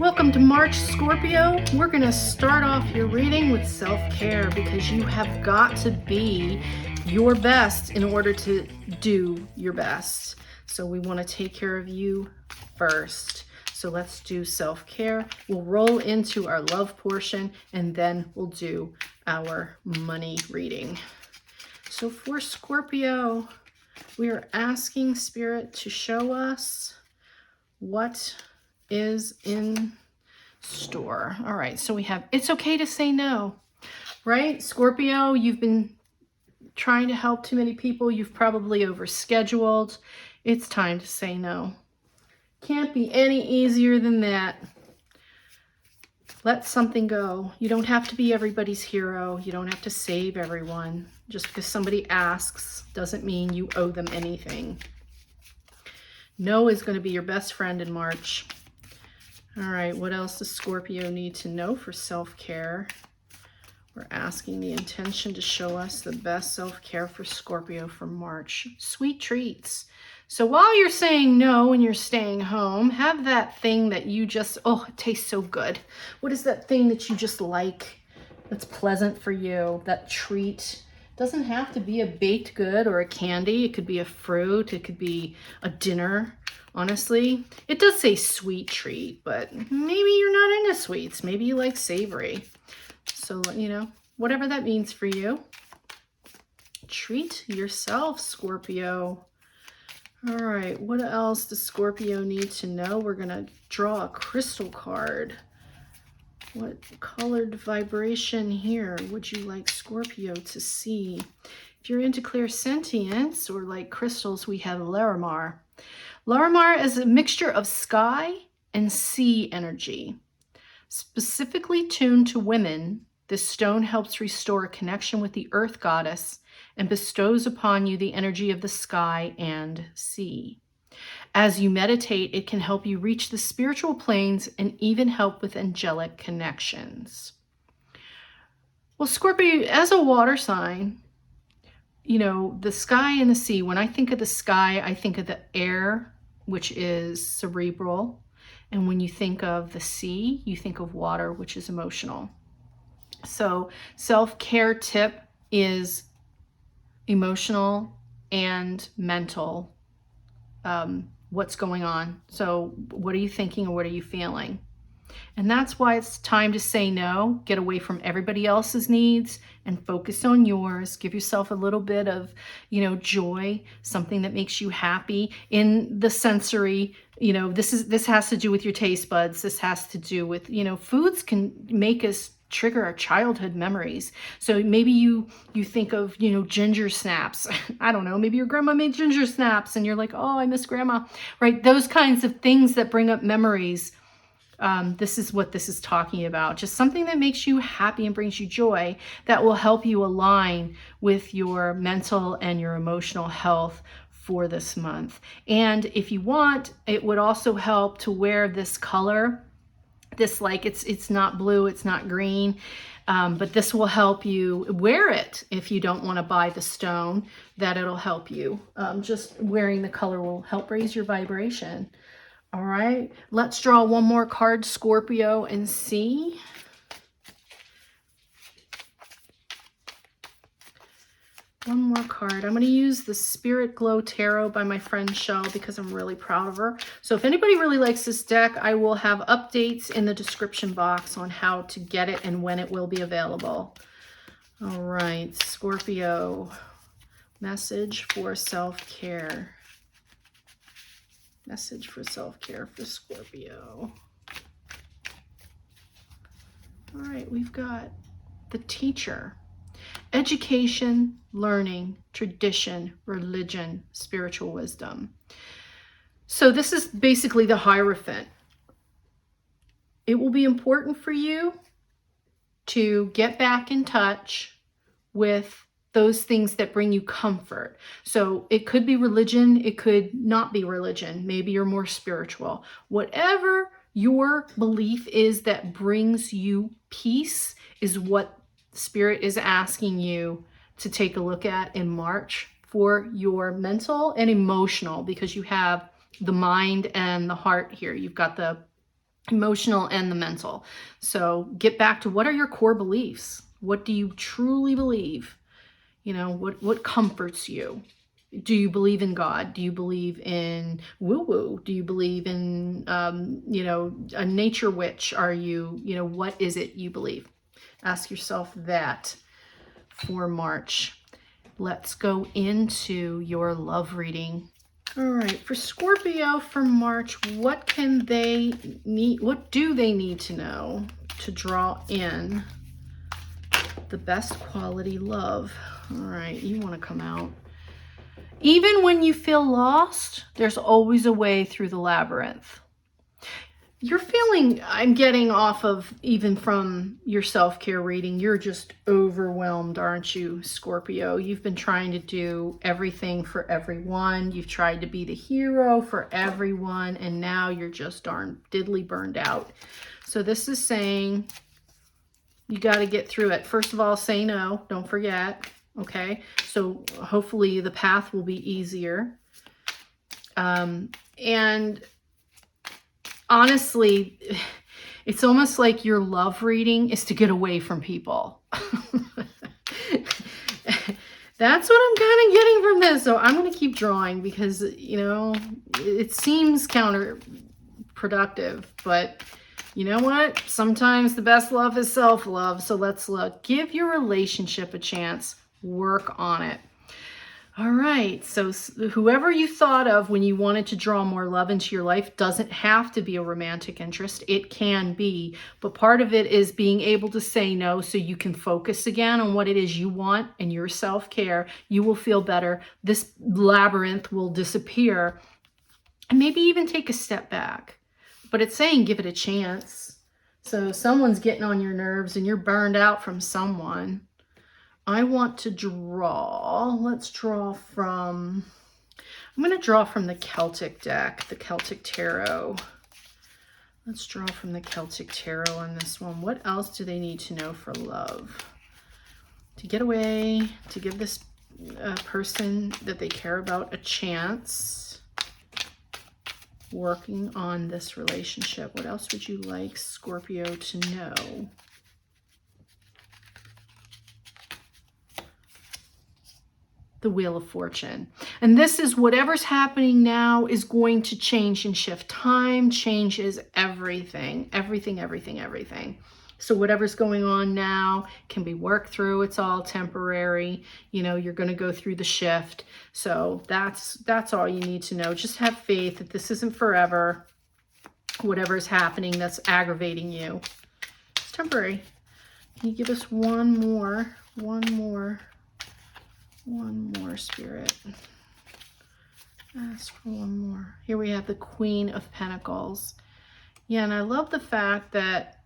Welcome to March, Scorpio. We're going to start off your reading with self-care because you have got to be your best in order to do your best. So we want to take care of you first. So let's do self-care. We'll roll into our love portion and then we'll do our money reading. So for Scorpio, we are asking Spirit to show us what is in store. All right, so we have, it's okay to say no, right? Scorpio, you've been trying to help too many people. You've probably overscheduled. It's time to say no. Can't be any easier than that. Let something go. You don't have to be everybody's hero. You don't have to save everyone. Just because somebody asks doesn't mean you owe them anything. No is going to be your best friend in March. All right, what else does Scorpio need to know for self-care? We're asking the intention to show us the best self-care for Scorpio for March. Sweet treats. So while you're saying no and you're staying home, have that thing that you just, oh, it tastes so good. What is that thing that you just like, that's pleasant for you, that treat? Doesn't have to be a baked good or a candy. It could be a fruit. It could be a dinner. Honestly, it does say sweet treat, but maybe you're not into sweets. Maybe you like savory. So, you know, whatever that means for you. Treat yourself, Scorpio. All right, what else does Scorpio need to know? We're going to draw a crystal card. What colored vibration here would you like Scorpio to see? If you're into clairsentience or like crystals, we have Larimar. Larimar is a mixture of sky and sea energy. Specifically tuned to women, this stone helps restore a connection with the earth goddess and bestows upon you the energy of the sky and sea. As you meditate, it can help you reach the spiritual planes and even help with angelic connections. Well, Scorpio, as a water sign, you know, the sky and the sea, when I think of the sky, I think of the air, which is cerebral. And when you think of the sea, you think of water, which is emotional. So self-care tip is emotional and mental. What's going on? So what are you thinking or what are you feeling? And that's why it's time to say no, get away from everybody else's needs and focus on yours. Give yourself a little bit of, you know, joy, something that makes you happy in the sensory. You know, this has to do with your taste buds. This has to do with, you know, foods can make us trigger our childhood memories. So maybe you think of, you know, ginger snaps. I don't know, maybe your grandma made ginger snaps and you're like, oh, I miss grandma, right? Those kinds of things that bring up memories. This is what this is talking about. Just something that makes you happy and brings you joy that will help you align with your mental and your emotional health for this month. And if you want, it would also help to wear this color. This, like, it's not blue, it's not green, but this will help you wear it. If you don't want to buy the stone, that it'll help you. Just wearing the color will help raise your vibration. All right, let's draw one more card, Scorpio, and see. One more card. I'm going to use the Spirit Glow Tarot by my friend Shell because I'm really proud of her. So if anybody really likes this deck, I will have updates in the description box on how to get it and when it will be available. All right, Scorpio, message for self-care. Message for self-care for Scorpio. All right, we've got the Teacher. Education, learning, tradition, religion, spiritual wisdom. So this is basically the Hierophant. It will be important for you to get back in touch with those things that bring you comfort. So it could be religion, it could not be religion. Maybe you're more spiritual. Whatever your belief is that brings you peace is what Spirit is asking you to take a look at in March for your mental and emotional, because you have the mind and the heart here. You've got the emotional and the mental. So get back to, what are your core beliefs? What do you truly believe? You know, what comforts you? Do you believe in God? Do you believe in woo-woo? Do you believe in, you know, a nature witch? Are you, you know, what is it you believe? Ask yourself that for March. Let's go into your love reading. All right, for Scorpio for March, what can they need? What do they need to know to draw in the best quality love? All right, you want to come out. Even when you feel lost, there's always a way through the labyrinth. You're feeling, I'm getting off of, even from your self-care reading, you're just overwhelmed, aren't you, Scorpio? You've been trying to do everything for everyone. You've tried to be the hero for everyone, and now you're just darn diddly burned out. So this is saying you got to get through it. First of all, say no. Don't forget. Okay? So hopefully the path will be easier. And honestly, it's almost like your love reading is to get away from people. That's what I'm kind of getting from this. So I'm going to keep drawing because, you know, it seems counterproductive, but you know what? Sometimes the best love is self-love. So let's look. Give your relationship a chance. Work on it. All right, so whoever you thought of when you wanted to draw more love into your life doesn't have to be a romantic interest. It can be, but part of it is being able to say no so you can focus again on what it is you want and your self-care. You will feel better. This labyrinth will disappear, and maybe even take a step back. But it's saying give it a chance. So someone's getting on your nerves and you're burned out from someone. I want to draw, let's draw from, I'm going to draw from the Celtic deck, the Celtic Tarot. Let's draw from the Celtic Tarot on this one. What else do they need to know for love? To get away, to give this person that they care about a chance. Working on this relationship. What else would you like Scorpio to know? The Wheel of Fortune. And this is whatever's happening now is going to change and shift. Time changes everything, everything. So whatever's going on now can be worked through. It's all temporary. You know, you're going to go through the shift. So that's all you need to know. Just have faith that this isn't forever. Whatever's happening that's aggravating you, it's temporary. Can you give us one more, Spirit? Ask for one more. Here we have the Queen of Pentacles. Yeah, and I love the fact that,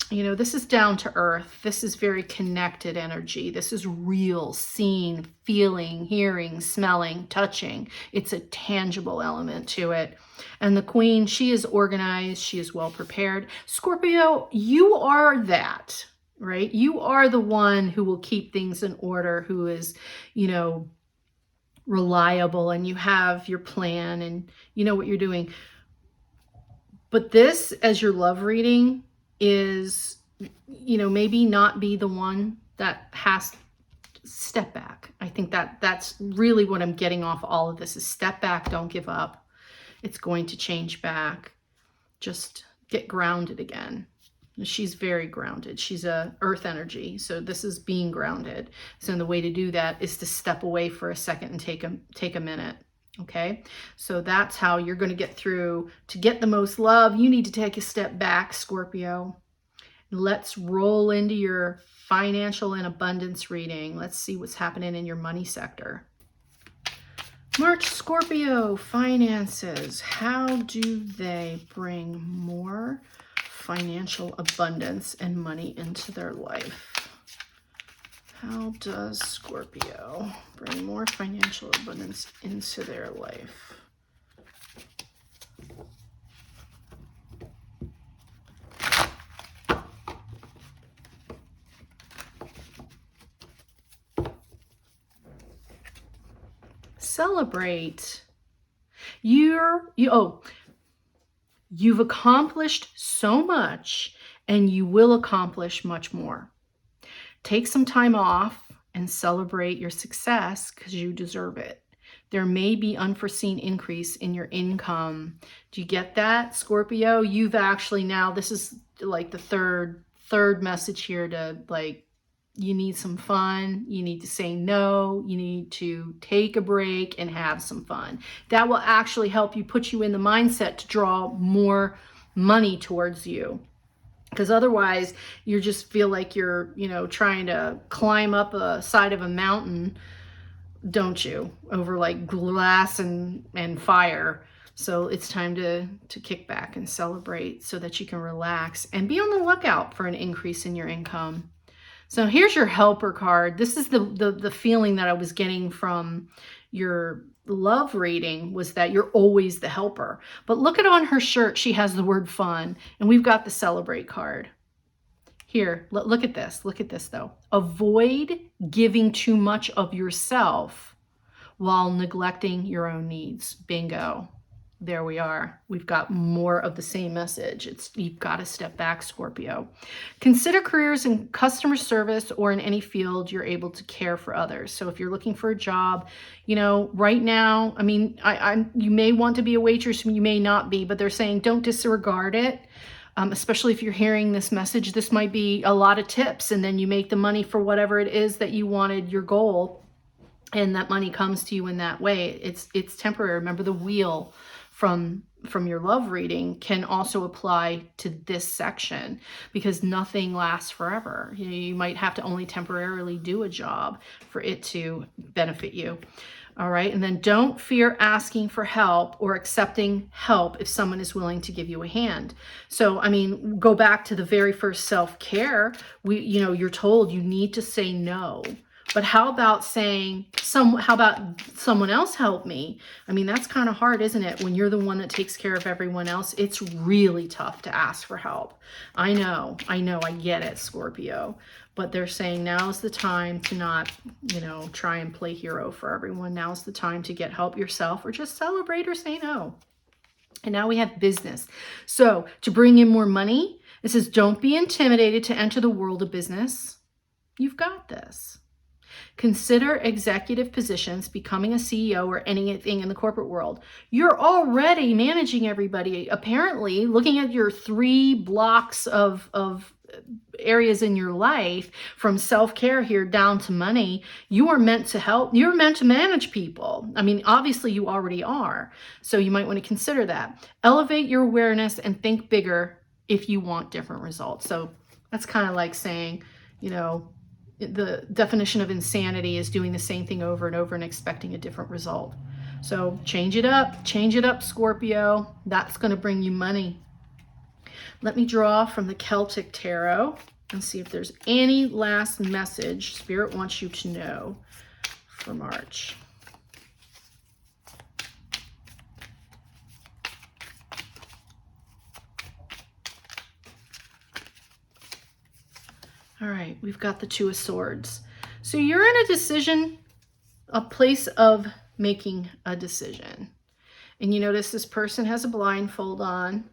you know, this is down to earth. This is very connected energy. This is real, seeing, feeling, hearing, smelling, touching. It's a tangible element to it. And the Queen, she is organized. She is well prepared. Scorpio, you are that. Right? You are the one who will keep things in order, who is, you know, reliable, and you have your plan and you know what you're doing. But this, as your love reading, is, you know, maybe not be the one that has to step back. I think that's really what I'm getting off all of this is step back, don't give up. It's going to change back. Just get grounded again. She's very grounded. She's a earth energy. So this is being grounded. So the way to do that is to step away for a second and take a minute. Okay. So that's how you're going to get through. To get the most love, you need to take a step back, Scorpio. Let's roll into your financial and abundance reading. Let's see what's happening in your money sector. March, Scorpio, finances. How do they bring more financial abundance and money into their life? How does Scorpio bring more financial abundance into their life? Celebrate. You've accomplished so much, and you will accomplish much more. Take some time off and celebrate your success because you deserve it. There may be unforeseen increase in your income. Do you get that, Scorpio? You've actually now, this is like the third message here to like, you need some fun. You need to say no. You need to take a break and have some fun. That will actually help you, put you in the mindset to draw more money towards you. Because otherwise you just feel like you're, trying to climb up a side of a mountain, don't you? Over like glass and fire. So it's time to kick back and celebrate so that you can relax and be on the lookout for an increase in your income. So here's your helper card. This is the feeling that I was getting from your love reading, was that you're always the helper. But look at on her shirt, she has the word fun, and we've got the celebrate card. Here, look at this. Look at this though. Avoid giving too much of yourself while neglecting your own needs. Bingo. There we are. We've got more of the same message. You've got to step back, Scorpio. Consider careers in customer service or in any field you're able to care for others. So if you're looking for a job, right now, I mean, you may want to be a waitress, you may not be, but they're saying don't disregard it. Especially if you're hearing this message, this might be a lot of tips, and then you make the money for whatever it is that you wanted, your goal, and that money comes to you in that way. It's temporary. Remember, the wheel from your love reading can also apply to this section, because nothing lasts forever. You might have to only temporarily do a job for it to benefit you. All right. And then don't fear asking for help or accepting help if someone is willing to give you a hand. So, I mean, go back to the very first self-care. You're told you need to say no. But how about saying, how about someone else help me? I mean, that's kind of hard, isn't it? When you're the one that takes care of everyone else, it's really tough to ask for help. I know, I get it, Scorpio. But they're saying now's the time to not, try and play hero for everyone. Now's the time to get help yourself, or just celebrate or say no. And now we have business. So to bring in more money, it says, don't be intimidated to enter the world of business. You've got this. Consider executive positions, becoming a CEO or anything in the corporate world. You're already managing everybody. Apparently, looking at your 3 blocks of areas in your life, from self-care here down to money, you are meant to help. You're meant to manage people. I mean, obviously you already are. So you might want to consider that. Elevate your awareness and think bigger if you want different results. So that's kind of like saying, the definition of insanity is doing the same thing over and over and expecting a different result. So change it up, Scorpio. That's going to bring you money. Let me draw from the Celtic Tarot and see if there's any last message Spirit wants you to know for March. All right, we've got the 2 of Swords. So you're in a decision, a place of making a decision. And you notice this person has a blindfold on.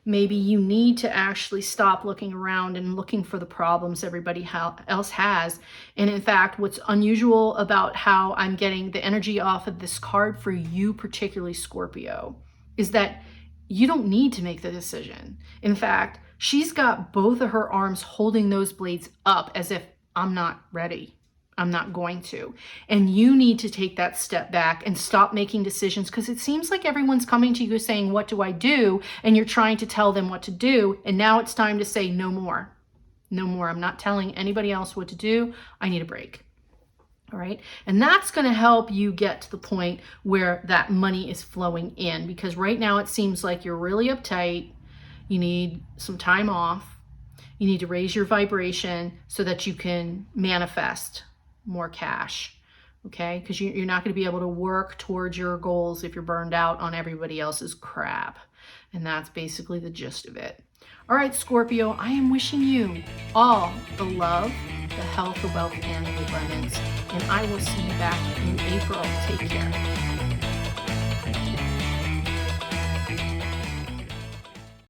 Maybe you need to actually stop looking around and looking for the problems everybody else has. And in fact, what's unusual about how I'm getting the energy off of this card for you, particularly Scorpio, is that you don't need to make the decision. In fact, she's got both of her arms holding those blades up as if, I'm not ready. I'm not going to. And you need to take that step back and stop making decisions, because it seems like everyone's coming to you saying, what do I do? And you're trying to tell them what to do. And now it's time to say no more. No more. I'm not telling anybody else what to do. I need a break. All right. And that's going to help you get to the point where that money is flowing in, because right now it seems like you're really uptight. You need some time off. You need to raise your vibration so that you can manifest more cash, okay? Because you're not going to be able to work towards your goals if you're burned out on everybody else's crap. And that's basically the gist of it. All right, Scorpio, I am wishing you all the love, the health, the wealth, and the abundance. And I will see you back in April. Take care.